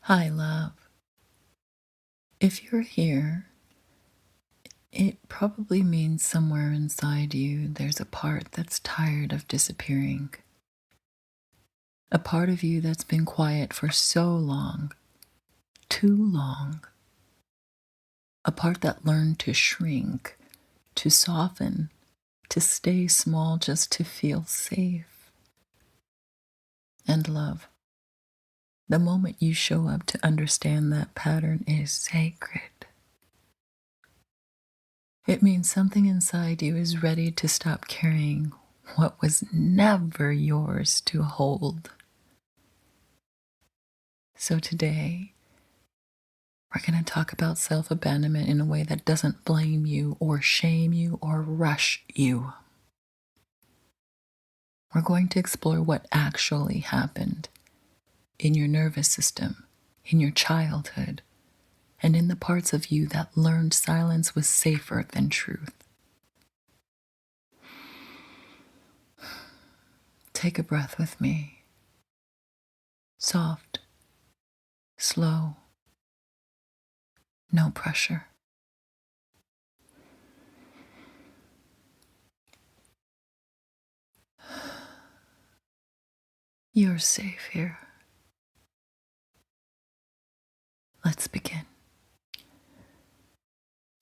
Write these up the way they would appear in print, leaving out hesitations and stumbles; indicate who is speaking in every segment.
Speaker 1: Hi, love. If you're here, it probably means somewhere inside you there's a part that's tired of disappearing. A part of you that's been quiet for so long, too long. A part that learned to shrink, to soften, to stay small just to feel safe. And love, the moment you show up to understand that pattern is sacred. It means something inside you is ready to stop carrying what was never yours to hold. So today, we're going to talk about self-abandonment in a way that doesn't blame you or shame you or rush you. We're going to explore what actually happened in your nervous system, in your childhood, and in the parts of you that learned silence was safer than truth. Take a breath with me. Soft, slow, no pressure. You're safe here. Let's begin.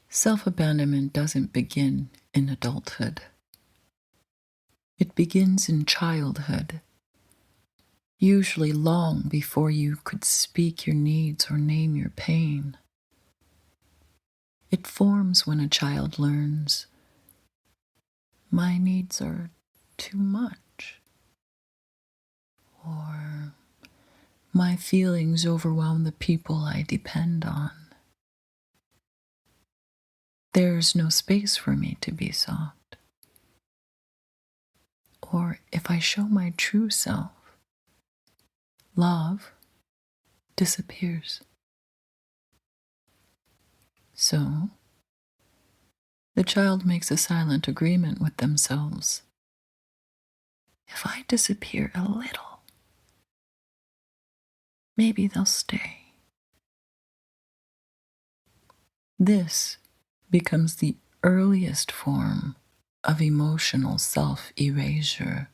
Speaker 1: Self-abandonment doesn't begin in adulthood. It begins in childhood, usually long before you could speak your needs or name your pain. It forms when a child learns, my needs are too much, or my feelings overwhelm the people I depend on. There's no space for me to be soft. Or if I show my true self, love disappears. So, the child makes a silent agreement with themselves. If I disappear a little, maybe they'll stay. This becomes the earliest form of emotional self-erasure.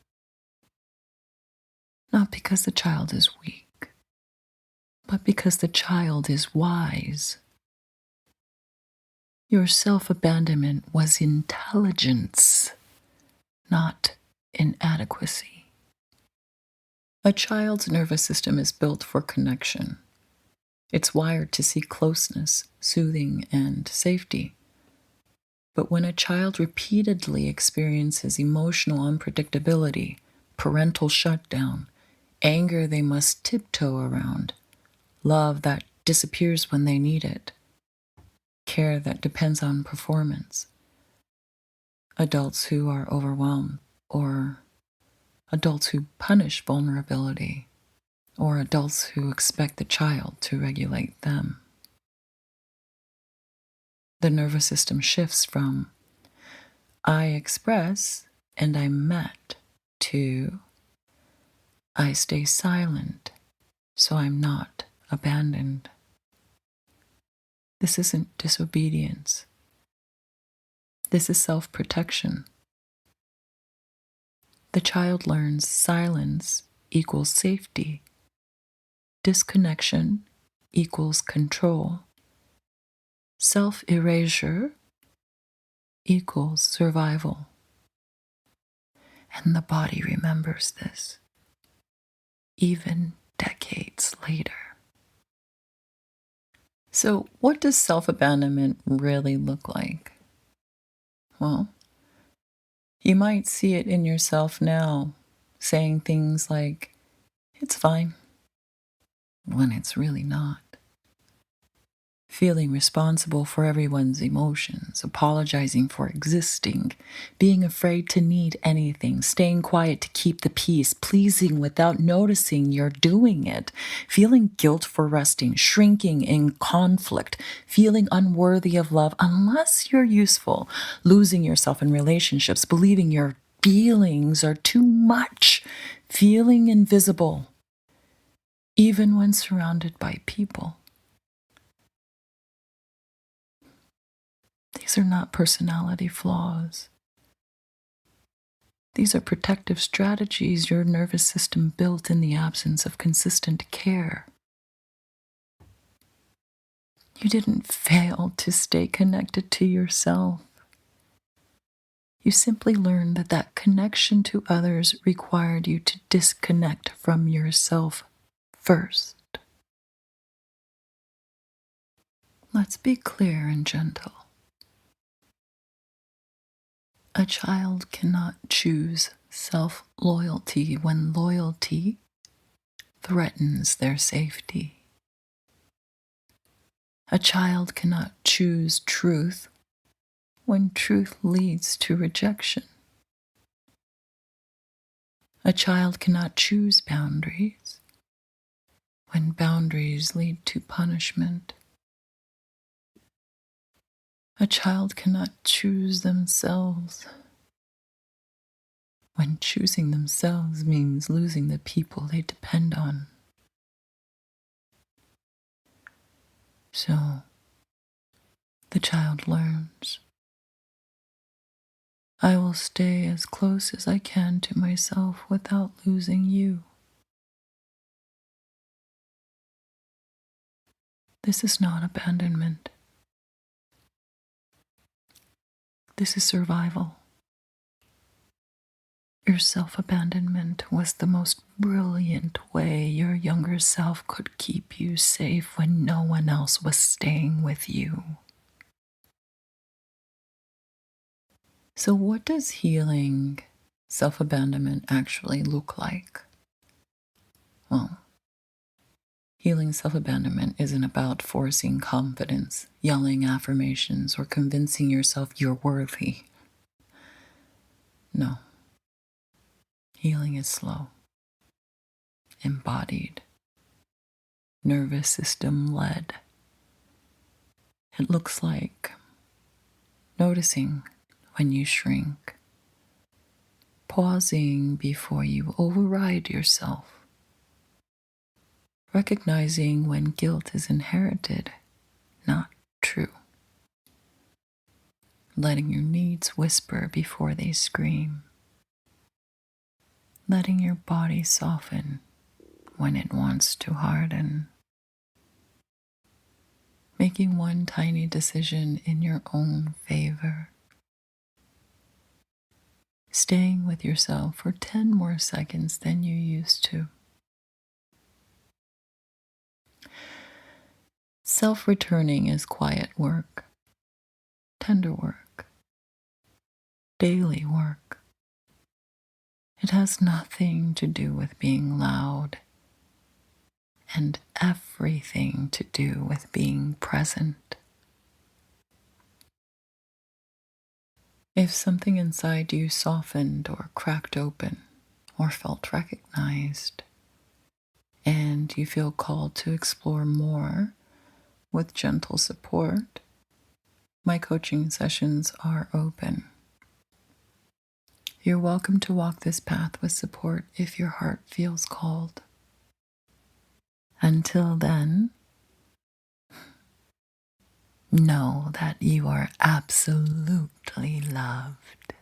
Speaker 1: Not because the child is weak, but because the child is wise. Your self-abandonment was intelligence, not inadequacy. A child's nervous system is built for connection. It's wired to seek closeness, soothing, and safety. But when a child repeatedly experiences emotional unpredictability, parental shutdown, anger they must tiptoe around, love that disappears when they need it, care that depends on performance, adults who are overwhelmed, or adults who punish vulnerability, or adults who expect the child to regulate them. The nervous system shifts from I express and I'm met to I stay silent so I'm not abandoned. This isn't disobedience. This is self-protection. The child learns silence equals safety. Disconnection equals control. Self-erasure equals survival. And the body remembers this, even decades later. So, what does self-abandonment really look like? Well, you might see it in yourself now, saying things like, it's fine, when it's really not. Feeling responsible for everyone's emotions, apologizing for existing, being afraid to need anything, staying quiet to keep the peace, pleasing without noticing you're doing it, feeling guilt for resting, shrinking in conflict, feeling unworthy of love unless you're useful, losing yourself in relationships, believing your feelings are too much, feeling invisible. even when surrounded by people. These are not personality flaws. These are protective strategies your nervous system built in the absence of consistent care. You didn't fail to stay connected to yourself. You simply learned that that connection to others required you to disconnect from yourself first. Let's be clear and gentle. A child cannot choose self-loyalty when loyalty threatens their safety. A child cannot choose truth when truth leads to rejection. A child cannot choose boundaries when boundaries lead to punishment. A child cannot choose themselves when choosing themselves means losing the people they depend on. So, the child learns. I will stay as close as I can to myself without losing you. This is not abandonment. This is survival. Your self-abandonment was the most brilliant way your younger self could keep you safe when no one else was staying with you. So what does healing self-abandonment actually look like? Well, healing self-abandonment isn't about forcing confidence, yelling affirmations, or convincing yourself you're worthy. No. Healing is slow, embodied, nervous system led. It looks like noticing when you shrink, pausing before you override yourself, recognizing when guilt is inherited, not true, letting your needs whisper before they scream, letting your body soften when it wants to harden, making one tiny decision in your own favor, staying with yourself for 10 more seconds than you used to. Self-returning is quiet work, tender work, daily work. It has nothing to do with being loud and everything to do with being present. If something inside you softened or cracked open or felt recognized, and you feel called to explore more with gentle support, my coaching sessions are open. You're welcome to walk this path with support if your heart feels called. Until then, know that you are absolutely loved.